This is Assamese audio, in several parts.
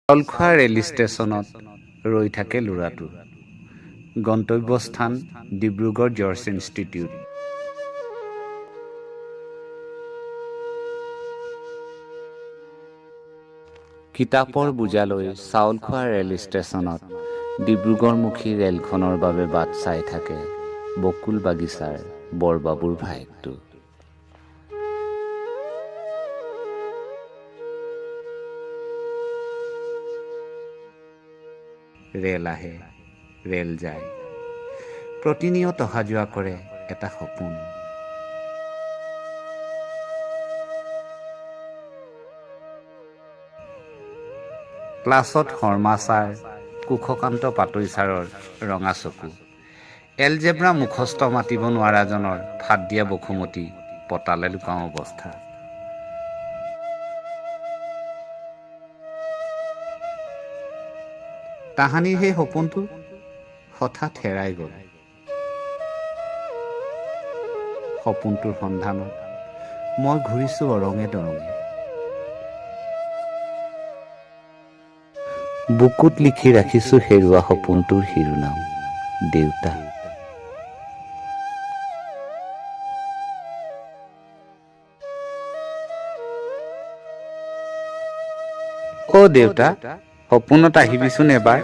চাউলখোৱা ৰেল ষ্টেচনত ৰৈ থাকে ল'ৰাটো। গন্তব্যস্থান ডিব্ৰুগড় জৰ্জ ইনষ্টিটিউট। কিতাপৰ বোজালৈ চাউলখোৱা ৰেল ষ্টেচনত ডিব্ৰুগড়মুখী ৰেলখনৰ বাবে বাট চাই থাকে বকুল বাগিচাৰ বৰবাবুৰ ভায়েকটো। ৰেল আহে, ৰেল যায়, প্ৰতিনিয়ত অহা যোৱা কৰে এটা সপোন। ক্লাছত শৰ্মা ছাৰ, কুশকান্ত পাটৈ ছাৰৰ ৰঙা চকু, এলজেব্ৰা মুখস্থ মাতিব নোৱাৰাজনৰ ফাট দিয়া বসুমতী, পতালে লুকাওঁ অৱস্থা। তাহানিৰ সেই সপোনটো হঠাৎ হেৰাই গ'ল। সপোনটোৰ সন্ধানত মই ঘূৰিছোঁ অৰঙে দৰঙে। বুকুত লিখি ৰাখিছোঁ হেৰুৱা সপোনটোৰ শিৰোনাম, দেউতা। অ' দেউতা, সপোনত আহিবিচোন এবাৰ,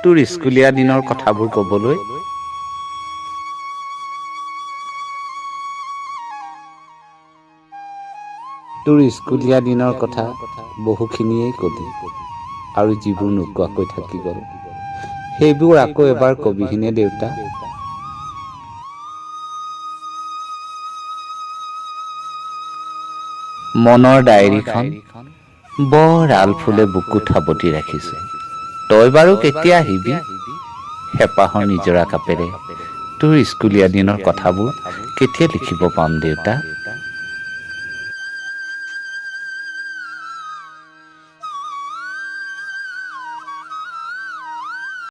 তোৰ স্কুলীয়া দিনৰ কথাবোৰ ক'বলৈ। তোৰ স্কুলীয়া দিনৰ কথা বহুখিনিয়েই কলি, আৰু যিবোৰ নোকোৱাকৈ থাকি গ'ল সেইবোৰ আকৌ এবাৰ কবিহিনে দেউতা। মনৰ ডায়েৰীখন বৰ আলফুলে বুকুত সাৱটি ৰাখিছো। তই বাৰু কেতিয়া আহিবি? হেঁপাহৰ নিজৰা কাপেৰে তোৰ স্কুলীয়া দিনৰ কথাবোৰ কেতিয়া লিখিব পাম দেউতা?